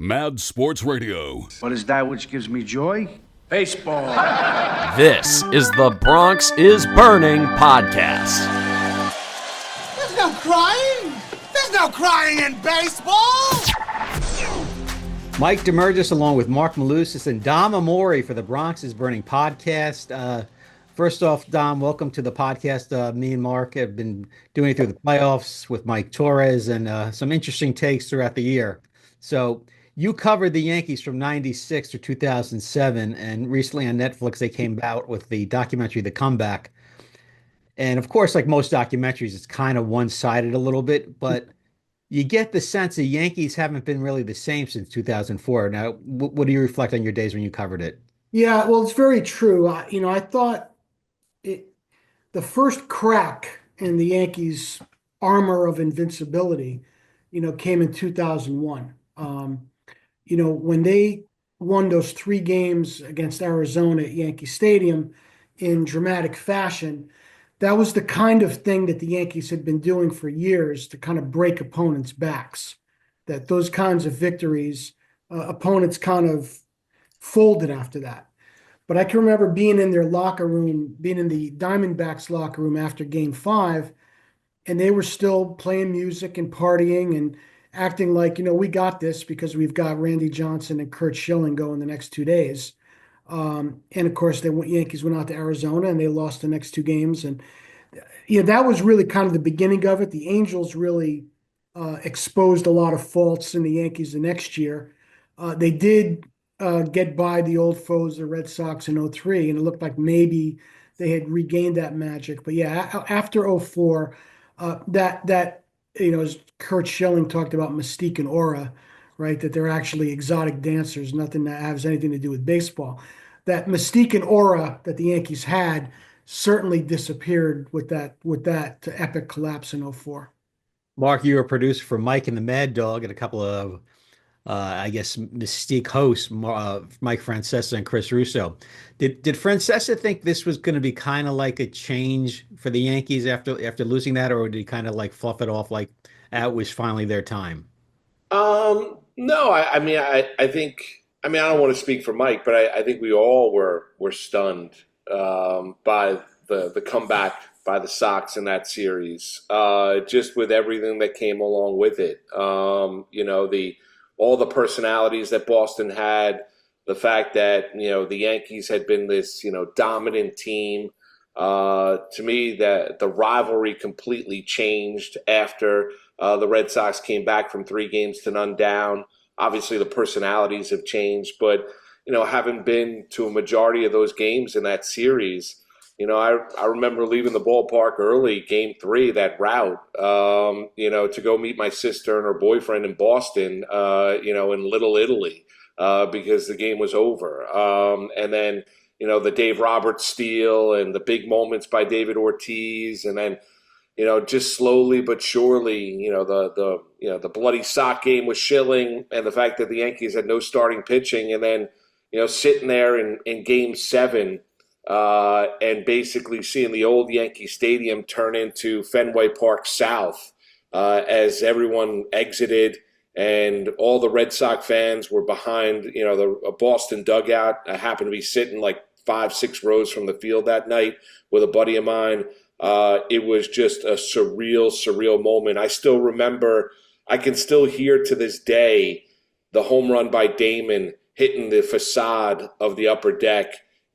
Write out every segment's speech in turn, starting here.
Mad Sports Radio. What is that which gives me joy? Baseball. This is the Bronx is Burning podcast. There's no crying. There's no crying in baseball. Mike Damergis along with Marc Malusis and Dom Amore for the Bronx is Burning podcast. First off, Dom, welcome to the podcast. Me and Mark have been doing it through the playoffs with Mike Torres and some interesting takes throughout the year. So you covered the Yankees from 96 to 2007, and recently on Netflix, they came out with the documentary, The Comeback. And of course, like most documentaries, it's kind of one-sided a little bit, but you get the sense the Yankees haven't been really the same since 2004. Now, what do you reflect on your days when you covered it? Yeah, well, it's very true. I thought the first crack in the Yankees' armor of invincibility, came in 2001. When they won those 3 games against Arizona at Yankee Stadium in dramatic fashion, that was the kind of thing that the Yankees had been doing for years to kind of break opponents' backs. That those kinds of victories, opponents kind of folded after that. But I can remember being in their locker room, being in the Diamondbacks locker room after Game 5, and they were still playing music and partying and acting like, we got this because we've got Randy Johnson and Curt Schilling going the next 2 days. And of course, Yankees went out to Arizona and they lost the next 2 games. And that was really kind of the beginning of it. The Angels really exposed a lot of faults in the Yankees the next year. They did get by the old foes, the Red Sox in 03, and it looked like maybe they had regained that magic. But yeah, after 04, as Curt Schilling talked about mystique and aura, right? That they're actually exotic dancers, nothing that has anything to do with baseball. That mystique and aura that the Yankees had certainly disappeared with that epic collapse in 04. Mark, you were a producer for Mike and the Mad Dog and a couple of mystique hosts, Mike Francesa and Chris Russo. Did Francesa think this was going to be kind of like a change for the Yankees after losing that, or did he kind of like fluff it off like it was finally their time? No, I think, I don't want to speak for Mike, but I think we all were stunned by the comeback by the Sox in that series, just with everything that came along with it. All the personalities that Boston had, the fact that, the Yankees had been this, dominant team. To me, that the rivalry completely changed after the Red Sox came back from 3 games to none down. Obviously, the personalities have changed, but, having been to a majority of those games in that series, I remember leaving the ballpark early, Game 3, that route, to go meet my sister and her boyfriend in Boston, in Little Italy, because the game was over. And then, the Dave Roberts steal and the big moments by David Ortiz, and then, just slowly but surely, the bloody sock game with Schilling, and the fact that the Yankees had no starting pitching, and then, sitting there in Game 7. And basically seeing the old Yankee Stadium turn into Fenway Park South as everyone exited, and all the Red Sox fans were behind, the Boston dugout. I happened to be sitting like 5-6 rows from the field that night with a buddy of mine. It was just a surreal moment. I still remember, I can still hear to this day the home run by Damon hitting the facade of the upper deck,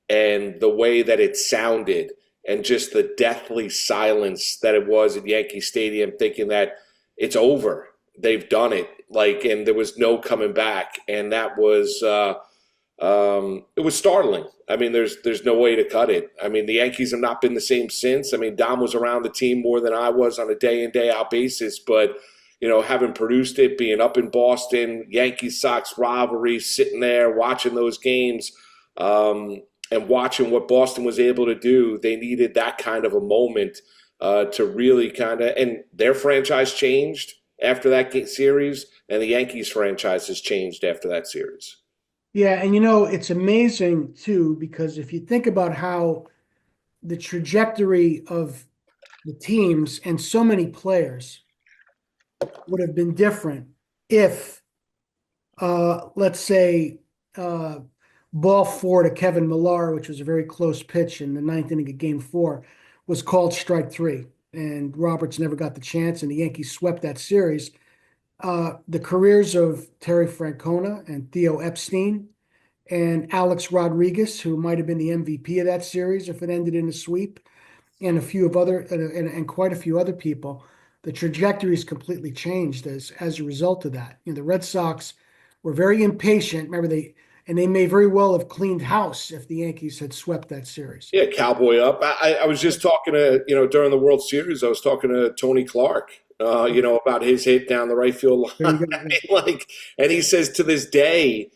and the way that it sounded, and just the deathly silence that it was at Yankee Stadium, thinking that it's over, they've done it, and there was no coming back, and that was it was startling. There's no way to cut it. The Yankees have not been the same since. Dom was around the team more than I was on a day in, day out basis, but having produced it, being up in Boston, Yankees-Sox rivalry, sitting there watching those games, and watching what Boston was able to do, they needed that kind of a moment to really and their franchise changed after that series, and the Yankees franchise has changed after that series. Yeah, and it's amazing too, because if you think about how the trajectory of the teams and so many players would have been different if let's say, ball four to Kevin Millar, which was a very close pitch in the ninth inning of game four, was called strike three. And Roberts never got the chance, and the Yankees swept that series. The careers of Terry Francona and Theo Epstein and Alex Rodriguez, who might have been the MVP of that series if it ended in a sweep, and a few of other and quite a few other people, the trajectory is completely changed as a result of that. The Red Sox were very impatient. Remember, they may very well have cleaned house if the Yankees had swept that series. Yeah, cowboy up. I was just talking to, during the World Series, I was talking to Tony Clark, about his hit down the right field line. And he says to this day,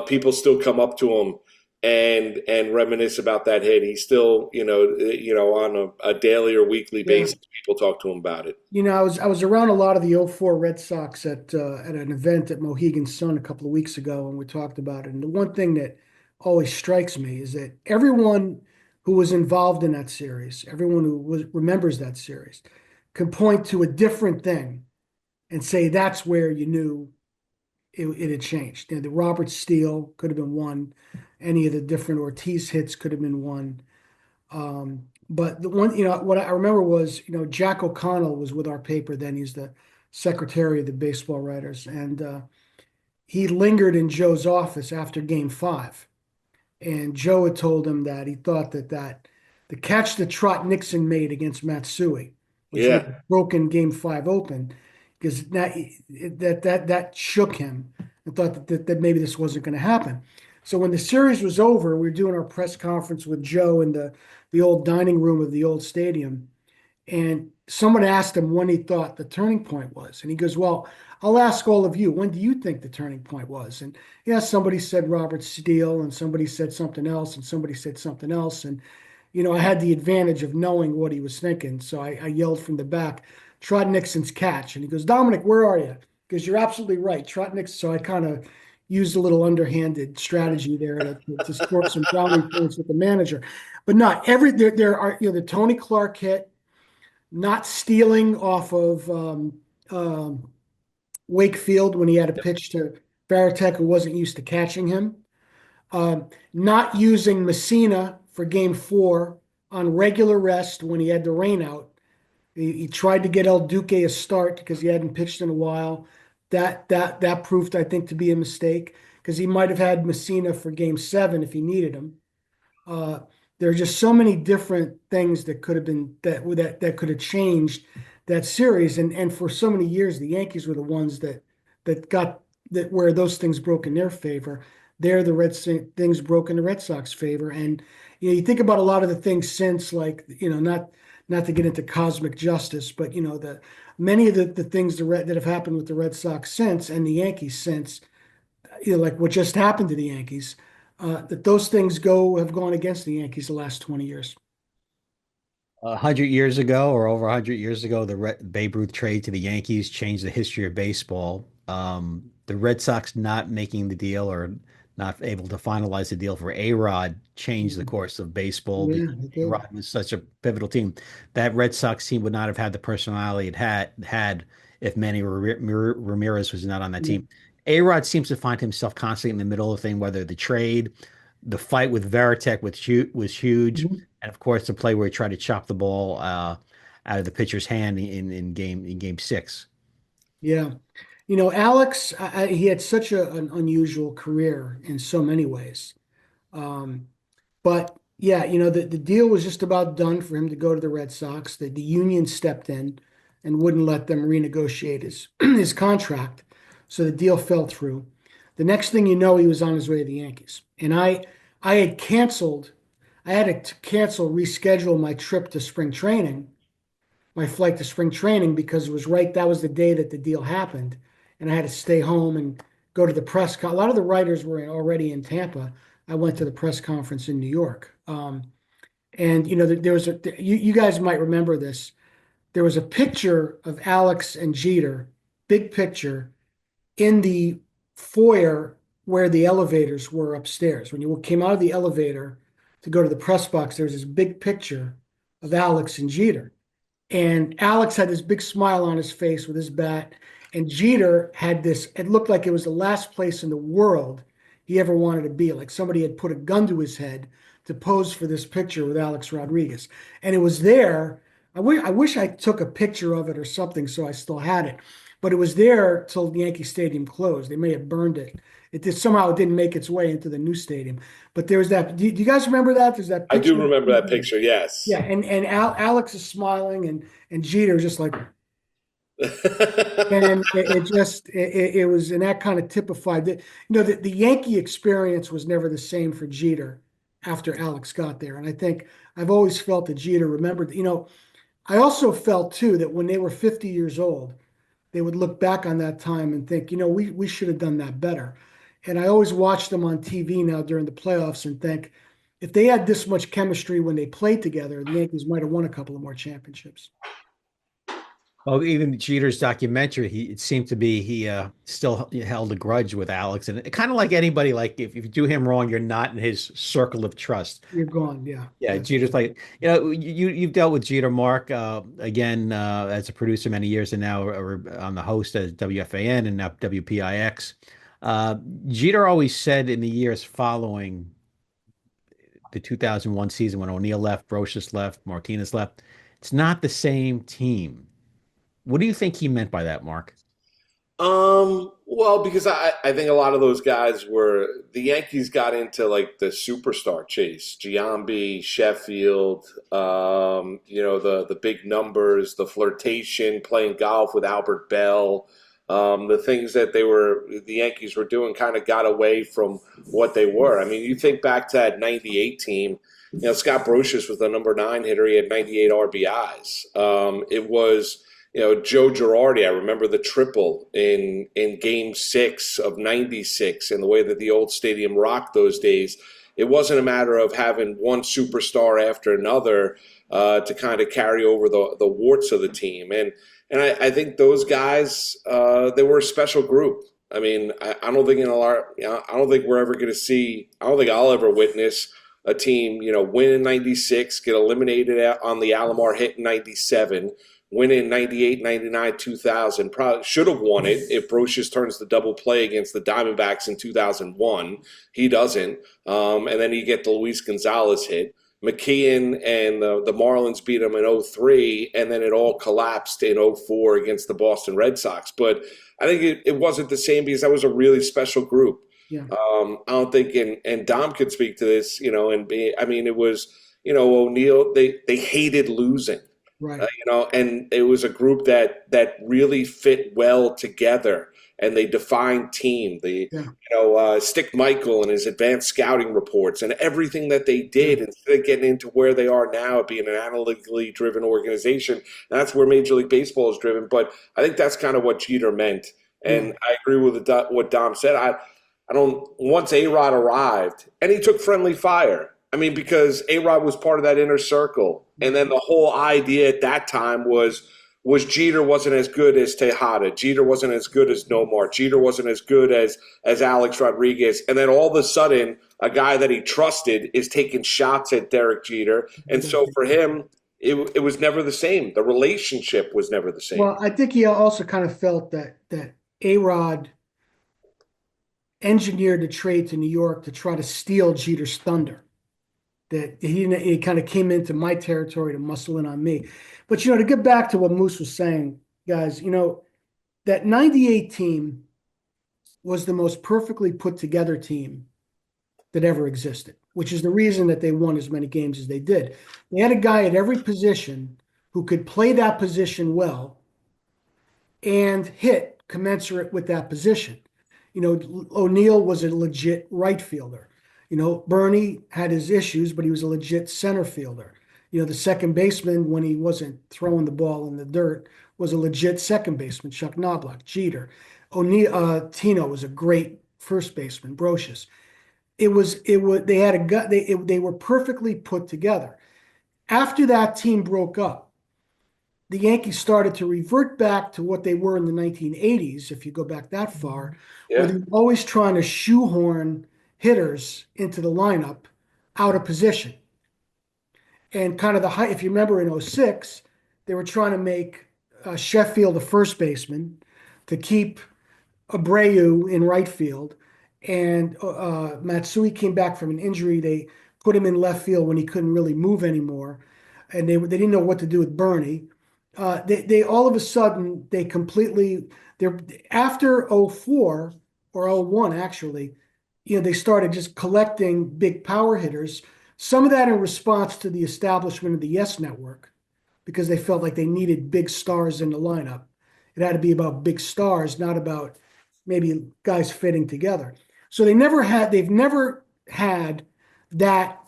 people still come up to him and reminisce about that hit. He's still, on a daily or weekly basis, people talk to him about it. I was around a lot of the '04 Red Sox at an event at Mohegan Sun a couple of weeks ago, and we talked about it. And the one thing that always strikes me is that everyone who was involved in that series, everyone who remembers that series, can point to a different thing and say that's where you knew it had changed. The Roberts steal could have been one. Any of the different Ortiz hits could have been one. But the one, what I remember was, Jack O'Connell was with our paper then. He's the secretary of the baseball writers. And he lingered in Joe's office after game five. And Joe had told him that he thought that the catch that Trot Nixon made against Matsui, which had broken game five open, because that shook him and thought that maybe this wasn't going to happen. So when the series was over, we were doing our press conference with Joe in the old dining room of the old stadium. And someone asked him when he thought the turning point was. And he goes, well, I'll ask all of you, when do you think the turning point was? And somebody said Robert Steele, and somebody said something else, and somebody said something else. And, I had the advantage of knowing what he was thinking. So I yelled from the back, Trot Nixon's catch. And he goes, Dominic, where are you? Because you're absolutely right. Trot Nixon. So I kind of used a little underhanded strategy there to score some brownie points with the manager. But not there are, the Tony Clark hit, not stealing off of Wakefield when he had a pitch to Varitek, who wasn't used to catching him. Not using Messina for game four on regular rest when he had the rain out. He tried to get El Duque a start because he hadn't pitched in a while. That proved, I think, to be a mistake because he might have had Messina for game seven if he needed him. There are just so many different things that could have been that could have changed that series. And for so many years, the Yankees were the ones that got that where those things broke in their favor. There, the things broke in the Red Sox favor. And you think about a lot of the things since, like not to get into cosmic justice, but many of the things that have happened with the Red Sox since and the Yankees since, like what just happened to the Yankees, that those things have gone against the Yankees the last 20 years. 100 years ago, or over 100 years ago, the Babe Ruth trade to the Yankees changed the history of baseball. The Red Sox not making the deal or not able to finalize the deal for A-Rod changed the course of baseball. Yeah, A-Rod was such a pivotal team. That Red Sox team would not have had the personality it had if Manny Ramirez was not on that team. A-Rod seems to find himself constantly in the middle of the thing, whether the trade, the fight with Varitek was huge, and of course the play where he tried to chop the ball out of the pitcher's hand in game six. Yeah. Alex, he had such an unusual career in so many ways. But yeah, the deal was just about done for him to go to the Red Sox. The union stepped in and wouldn't let them renegotiate his contract. So the deal fell through. The next thing you know, he was on his way to the Yankees. And I had to reschedule my trip to spring training, my flight to spring training, because that was the day that the deal happened. And I had to stay home and go to the a lot of the writers were already in Tampa. I went to the press conference in New York. And there was you guys might remember this. There was a picture of Alex and Jeter, big picture, in the foyer where the elevators were upstairs. When you came out of the elevator to go to the press box, there was this big picture of Alex and Jeter. And Alex had this big smile on his face with his bat. And Jeter had this, it looked like it was the last place in the world he ever wanted to be. Like somebody had put a gun to his head to pose for this picture with Alex Rodriguez. And it was there. I wish I took a picture of it or something so I still had it. But it was there till Yankee Stadium closed. They may have burned it. It did, somehow it didn't make its way into the new stadium. But there was that. Do you guys remember that? There's that I picture. do remember that picture. Yes. Yeah, and Alex is smiling, and Jeter just like, and it was, and that kind of typified that, the Yankee experience was never the same for Jeter after Alex got there. And I think I've always felt that Jeter remembered, I also felt too that when they were 50 years old, they would look back on that time and think, we should have done that better. And I always watch them on TV now during the playoffs and think, if they had this much chemistry when they played together, the Yankees might have won a couple of more championships. Well, even Jeter's documentary, it seemed to be he still held a grudge with Alex, and kind of like anybody, like if you do him wrong, you're not in his circle of trust. You're gone, yeah. Yeah, That's Jeter's like, you've dealt with Jeter, Mark, again as a producer many years, and now on the host at WFAN and now WPIX. Jeter always said in the years following the 2001 season when O'Neill left, Brocious left, Martinez left, it's not the same team. What do you think he meant by that, Mark? Well, because I think a lot of those guys the Yankees got into like the superstar chase, Giambi, Sheffield, the big numbers, the flirtation, playing golf with Albert Bell, the things that the Yankees were doing kind of got away from what they were. I mean, you think back to that 98 team, Scott Brocious was the number 9 hitter. He had 98 RBIs. It was, Joe Girardi, I remember the triple in Game 6 of 96 and the way that the old stadium rocked those days. It wasn't a matter of having one superstar after another to kind of carry over the warts of the team. And I think those guys, they were a special group. I mean, I don't think I don't think we're ever going to see. I don't think I'll ever witness a team, win in '96, get eliminated on the Alomar hit in '97, win in '98, '99, 2000. Probably should have won it if Brocious turns the double play against the Diamondbacks in 2001. He doesn't, and then you get the Luis Gonzalez hit. McKeon and the Marlins beat them in '03, and then it all collapsed in '04 against the Boston Red Sox. But I think it wasn't the same because that was a really special group. Yeah. I don't think, and Dom could speak to this, it was, O'Neill, they hated losing. Right. And it was a group that really fit well together, and they defined team. Stick Michael and his advanced scouting reports and everything that they did, instead of getting into where they are now, being an analytically driven organization. That's where Major League Baseball is driven. But I think that's kind of what Jeter meant, and I agree with what Dom said. Once A-Rod arrived, and he took friendly fire. I mean, because A-Rod was part of that inner circle. And then the whole idea at that time was Jeter wasn't as good as Tejada. Jeter wasn't as good as Nomar. Jeter wasn't as good as Alex Rodriguez. And then all of a sudden, a guy that he trusted is taking shots at Derek Jeter. And so for him, it was never the same. The relationship was never the same. Well, I think he also kind of felt that A-Rod engineered the trade to New York to try to steal Jeter's thunder. That he kind of came into my territory to muscle in on me. But, to get back to what Moose was saying, guys, that 98 team was the most perfectly put together team that ever existed, which is the reason that they won as many games as they did. They had a guy at every position who could play that position well and hit commensurate with that position. O'Neill was a legit right fielder. Bernie had his issues, but he was a legit center fielder. The second baseman, when he wasn't throwing the ball in the dirt, was a legit second baseman, Chuck Knobloch. Jeter. Tino was a great first baseman, Brocious. They had a gut. They were perfectly put together. After that team broke up, the Yankees started to revert back to what they were in the 1980s, if you go back that far, where they were always trying to shoehorn hitters into the lineup out of position. And kind of the if you remember in '06, they were trying to make Sheffield the first baseman, to keep Abreu in right field. And Matsui came back from an injury. They put him in left field when he couldn't really move anymore. And they didn't know what to do with Bernie. They all of a sudden, they're after 04 or 01 actually, they started just collecting big power hitters. Some of that in response to the establishment of the Yes Network, because they felt like they needed big stars in the lineup. It had to be about big stars, not about maybe guys fitting together. So they've never had that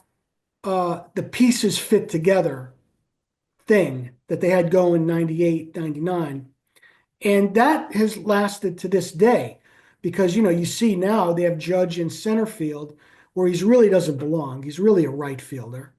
the pieces fit together thing that they had going 98, 99. And that has lasted to this day because, you see now they have Judge in center field where he really doesn't belong. He's really a right fielder.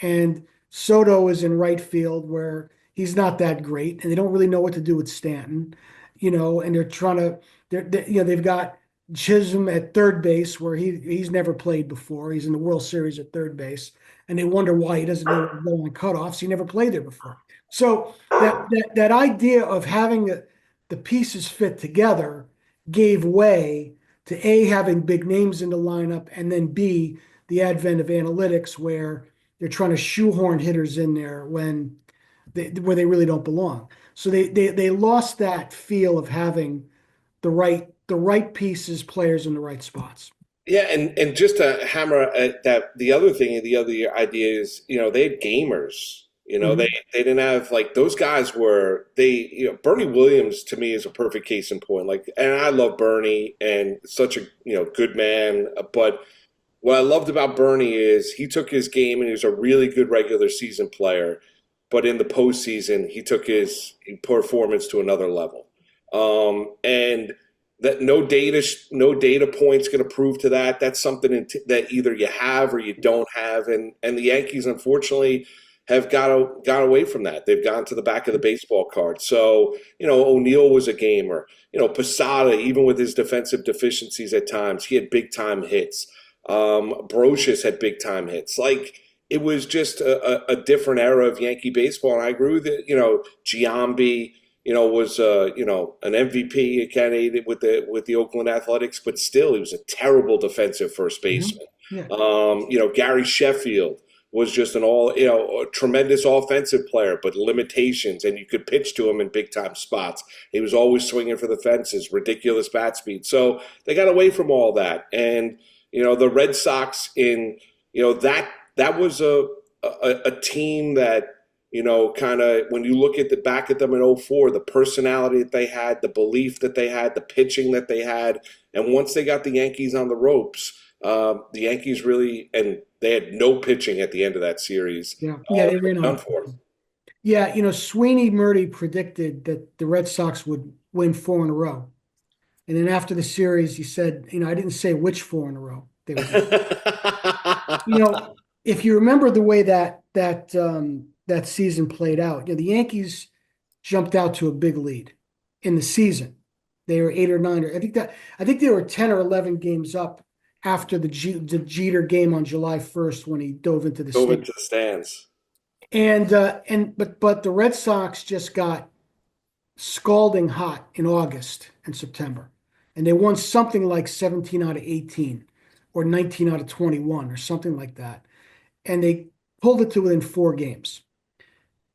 And Soto is in right field where he's not that great and they don't really know what to do with Stanton, and they're trying to, they've got Chisholm at third base where he's never played before. He's in the World Series at third base. And they wonder why he doesn't know where to go on cutoffs. He never played there before. So that idea of having the pieces fit together gave way to A, having big names in the lineup, and then B, the advent of analytics where they're trying to shoehorn hitters in there where they really don't belong. So they lost that feel of having the right pieces, players in the right spots. Yeah, and just to hammer at that, the other idea is, they had gamers. They didn't have those guys Bernie Williams to me is a perfect case in point. And I love Bernie and such a good man. But what I loved about Bernie is he took his game and he was a really good regular season player. But in the postseason, he took his performance to another level. And that no data points going to prove to that. That's something that either you have or you don't have. And the Yankees, unfortunately, have got away from that. They've gone to the back of the baseball card. So, O'Neill was a gamer. Posada, even with his defensive deficiencies at times, he had big-time hits. Brocious had big-time hits. It was just a different era of Yankee baseball. And I agree with it. Giambi, was an MVP candidate with the Oakland Athletics, but still he was a terrible defensive first baseman. Mm-hmm. Yeah. Gary Sheffield was just a tremendous offensive player, but limitations, and you could pitch to him in big time spots. He was always swinging for the fences, ridiculous bat speed. So they got away from all that, and the Red Sox that was a team that. Kind of when you look back at them in 04, the personality that they had, the belief that they had, the pitching that they had. And once they got the Yankees on the ropes, the Yankees really, and they had no pitching at the end of that series. Yeah, they ran on. Yeah, Sweeney Murdy predicted that the Red Sox would win 4 in a row. And then after the series, he said, I didn't say which 4 in a row they would win. If you remember the way that season played out. The Yankees jumped out to a big lead in the season. They were 8 or 9, or I think they were 10 or 11 games up after the Jeter game on July 1st when he dove into the stands. But the Red Sox just got scalding hot in August and September, and they won something like 17 out of 18 or 19 out of 21 or something like that, and they pulled it to within 4 games.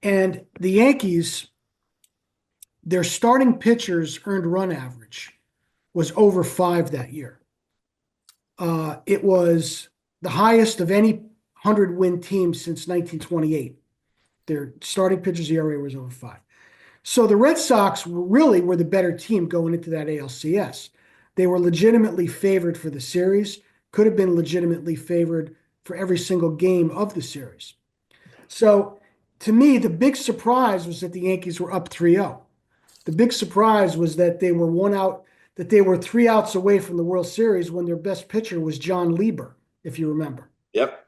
And the Yankees, their starting pitchers' earned run average was over 5 that year. It was the highest of any 100-win team since 1928. Their starting pitchers' ERA was over 5. So the Red Sox really were the better team going into that ALCS. They were legitimately favored for the series, could have been legitimately favored for every single game of the series. So to me, the big surprise was that the Yankees were up 3-0. The big surprise was that they were 1 out, that they were 3 outs away from the World Series when their best pitcher was John Lieber, if you remember. Yep.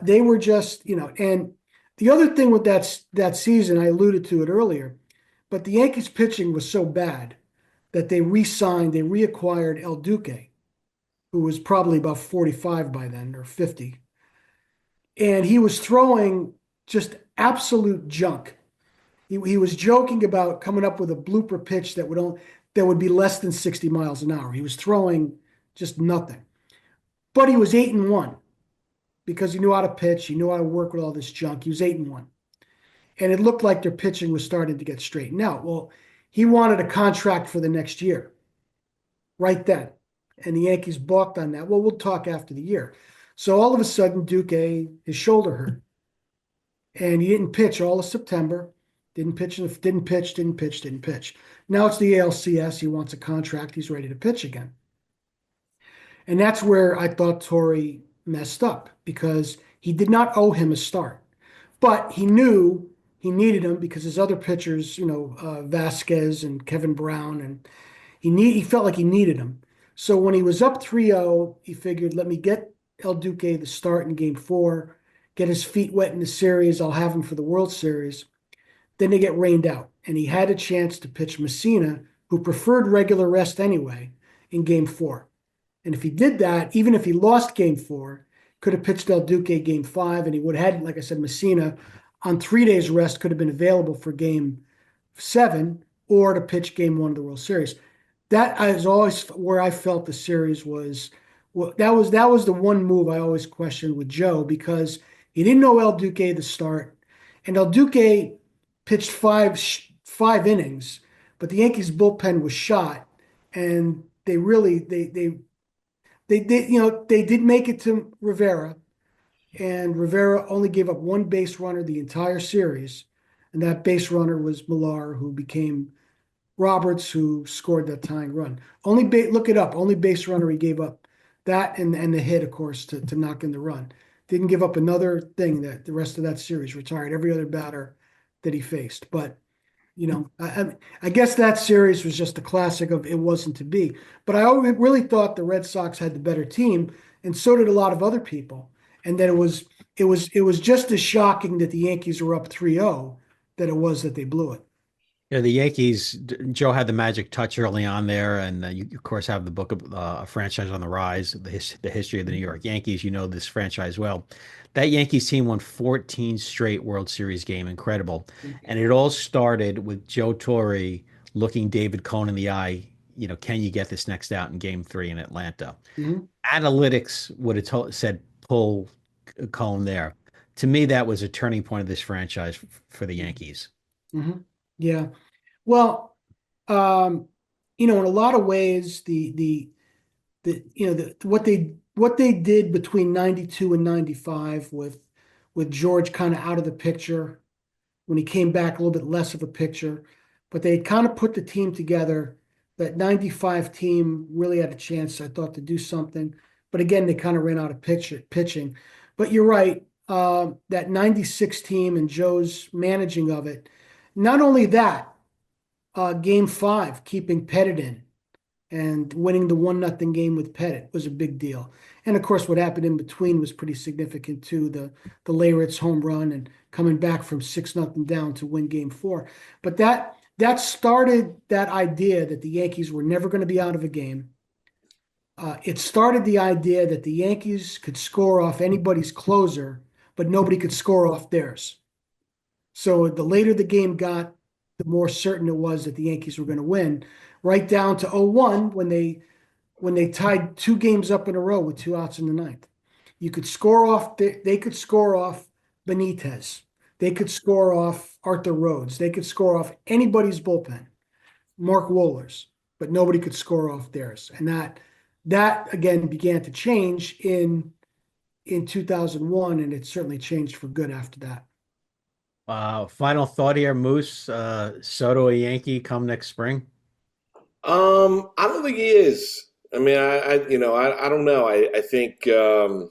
They were just, and the other thing with that season, I alluded to it earlier, but the Yankees pitching was so bad that they reacquired El Duque, who was probably about 45 by then, or 50. And he was throwing just absolute junk. He was joking about coming up with a blooper pitch that that would be less than 60 miles an hour. He was throwing just nothing. But he was 8-1 because he knew how to pitch. He knew how to work with all this junk. He was 8-1. And it looked like their pitching was starting to get straightened out. Well, he wanted a contract for the next year right then. And the Yankees balked on that. Well, we'll talk after the year. So all of a sudden, Duque, his shoulder hurt. And he didn't pitch all of September. Didn't pitch. Now it's the ALCS. He wants a contract. He's ready to pitch again. And that's where I thought Torre messed up, because he did not owe him a start. But he knew he needed him because his other pitchers, Vasquez and Kevin Brown, and he felt like he needed him. So when he was up 3-0, he figured, let me get El Duque the start in Game 4, get his feet wet in the series. I'll have him for the World Series. Then they get rained out, and he had a chance to pitch Messina, who preferred regular rest anyway, in Game 4. And if he did that, even if he lost Game 4, could have pitched El Duque Game 5, and he would have had, like I said, Messina on 3 days rest could have been available for Game 7 or to pitch Game 1 of the World Series. That is always where I felt the series was. Well, that was the one move I always questioned with Joe, because he didn't know El Duque the start, and El Duque pitched five innings, but the Yankees bullpen was shot, and they did make it to Rivera, and Rivera only gave up one base runner the entire series, and that base runner was Millar, who became Roberts, who scored that tying run. Look it up. Only base runner he gave up, that and the hit, of course, to knock in the run. Didn't give up another thing that the rest of that series. Retired every other batter that he faced. But I guess that series was just a classic of it wasn't to be. But I really thought the Red Sox had the better team, and so did a lot of other people. And that it was just as shocking that the Yankees were up 3-0 that it was that they blew it. Yeah, the Yankees, Joe had the magic touch early on there, and you, of course, have the book of A Franchise on the Rise, the history of the New York Yankees. You know this franchise well. That Yankees team won 14 straight World Series game. Incredible. And it all started with Joe Torre looking David Cohn in the eye, can you get this next out in Game 3 in Atlanta? Mm-hmm. Analytics would have said pull Cohn there. To me, that was a turning point of this franchise for the Yankees. Mm-hmm. Yeah. Well, in a lot of ways, what they did between 92 and 95 with George kind of out of the picture, when he came back, a little bit less of a picture, but they kind of put the team together. That 95 team really had a chance, I thought, to do something. But again, they kind of ran out of pitching. But you're right. That 96 team and Joe's managing of it. Not only that, Game 5, keeping Pettit in and winning the 1-0 game with Pettit was a big deal. And of course, what happened in between was pretty significant too. The Leyritz home run and coming back from 6-0 down to win Game 4. But that started that idea that the Yankees were never going to be out of a game. It started the idea that the Yankees could score off anybody's closer, but nobody could score off theirs. So the later the game got, the more certain it was that the Yankees were going to win, right down to 0-1 when they tied 2 games up in a row with 2 outs in the ninth. You could score off. They could score off Benitez. They could score off Arthur Rhodes. They could score off anybody's bullpen, Mark Wohlers, but nobody could score off theirs. And that again began to change in 2001, and it certainly changed for good after that. Final thought here, Moose. Soto a Yankee come next spring? I don't think he is. I mean, I don't know. I think the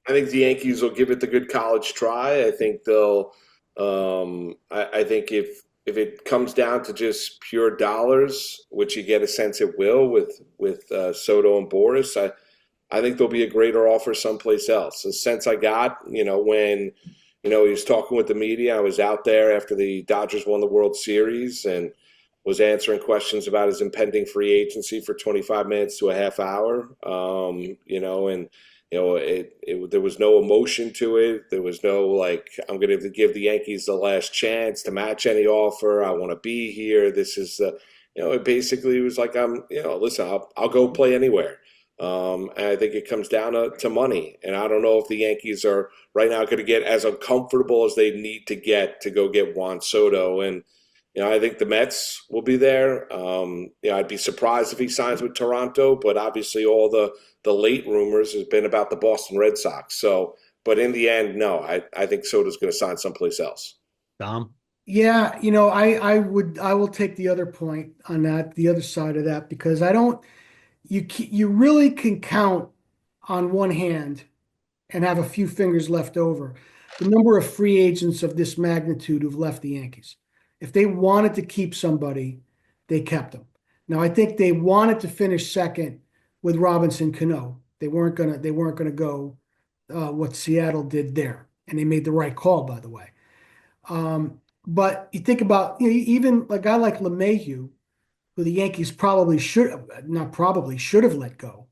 Yankees will give it the good college try. I think they'll. I think if it comes down to just pure dollars, which you get a sense it will with Soto and Boris, I think there'll be a greater offer someplace else. The sense I got, when. He was talking with the media. I was out there after the Dodgers won the World Series and was answering questions about his impending free agency for 25 minutes to a half hour. There was no emotion to it. There was no I'm going to give the Yankees the last chance to match any offer. I want to be here. This is it basically was like, listen, I'll go play anywhere. And I think it comes down to money. And I don't know if the Yankees are right now going to get as uncomfortable as they need to get to go get Juan Soto. And, I think the Mets will be there. I'd be surprised if he signs with Toronto, but obviously all the late rumors has been about the Boston Red Sox. So, but in the end, no, I think Soto's going to sign someplace else. Dom? Yeah, I will take the other point on that, the other side of that, because you really can count on one hand and have a few fingers left over the number of free agents of this magnitude who've left the Yankees. If they wanted to keep somebody, they kept them. Now, I think they wanted to finish second with Robinson Cano. They weren't gonna go what Seattle did there, and they made the right call, by the way. But you think about even a guy like LeMahieu, who the Yankees should have let go,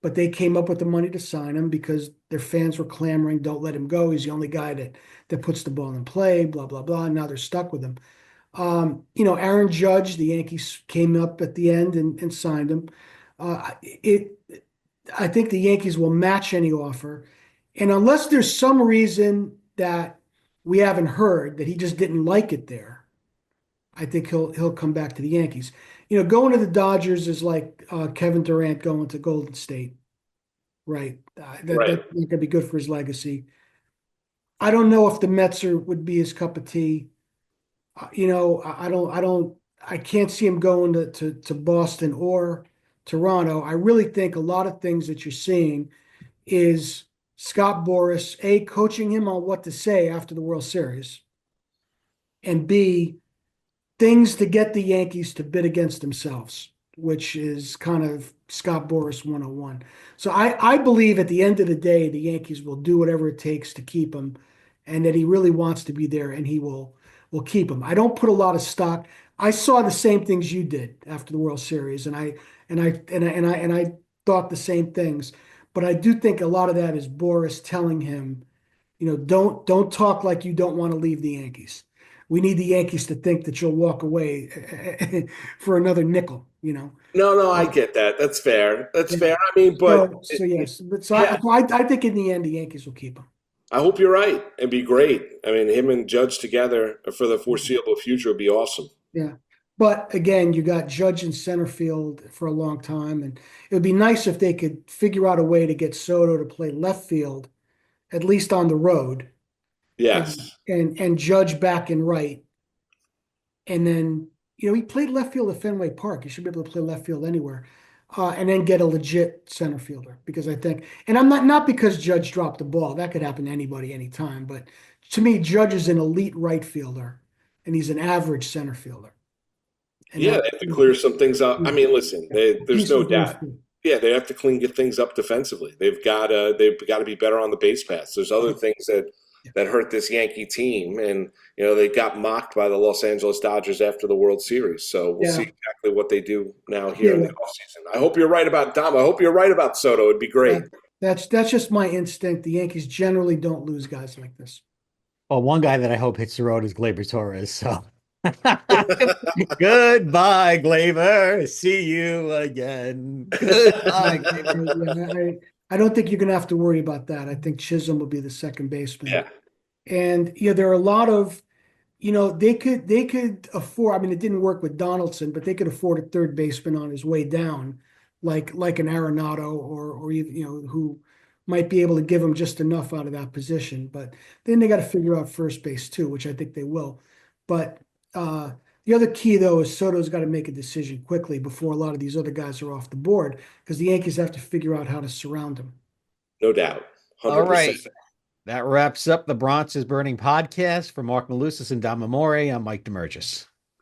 but they came up with the money to sign him because their fans were clamoring, "Don't let him go. He's the only guy that puts the ball in play." Blah blah blah. And now they're stuck with him. Aaron Judge, the Yankees came up at the end and signed him. I think the Yankees will match any offer, and unless there's some reason that we haven't heard that he just didn't like it there, I think he'll come back to the Yankees. Going to the Dodgers is like Kevin Durant going to Golden State, right? That's not going to be good for his legacy. I don't know if the Mets would be his cup of tea. I can't see him going to Boston or Toronto. I really think a lot of things that you're seeing is Scott Boras, A, coaching him on what to say after the World Series, and B, things to get the Yankees to bid against themselves, which is kind of Scott Boras 101. So I believe at the end of the day, the Yankees will do whatever it takes to keep him, and that he really wants to be there, and he will keep him. I don't put a lot of stock. I saw the same things you did after the World Series, and I thought the same things. But I do think a lot of that is Boras telling him, don't talk like you don't want to leave the Yankees. We need the Yankees to think that you'll walk away for another nickel. No, I get that. That's fair. That's fair. I mean, but yes, I think in the end the Yankees will keep him. I hope you're right. It'd be great. I mean, him and Judge together for the foreseeable future would be awesome. Yeah. But again, you got Judge in center field for a long time, and it would be nice if they could figure out a way to get Soto to play left field, at least on the road. Yes. And Judge back in right. And then, he played left field at Fenway Park. He should be able to play left field anywhere. And then get a legit center fielder, because I think, and I'm not because Judge dropped the ball. That could happen to anybody anytime. But to me, Judge is an elite right fielder, and he's an average center fielder. And they have to clear some things up. I mean, listen, there's no doubt. Yeah, they have to get things up defensively. They've got to be better on the base paths. There's other things that hurt this Yankee team, and they got mocked by the Los Angeles Dodgers after the World Series. So we'll see exactly what they do now here in the offseason. I hope you're right about Dom. I hope you're right about Soto. It'd be great. That's just my instinct. The Yankees generally don't lose guys like this. Well, one guy that I hope hits the road is Gleyber Torres. So goodbye, Gleyber. See you again. Goodbye, Gleyber. I don't think you're going to have to worry about that. I think Chisholm will be the second baseman. Yeah. And there are a lot of, they could afford. I mean, it didn't work with Donaldson, but they could afford a third baseman on his way down, like an Arenado or even who might be able to give him just enough out of that position. But then they got to figure out first base too, which I think they will. But the other key, though, is Soto's got to make a decision quickly before a lot of these other guys are off the board, because the Yankees have to figure out how to surround him. No doubt. 100%. All right. That wraps up the Bronx is Burning podcast. For Marc Malusis and Dom Amore, I'm Mike Damergis.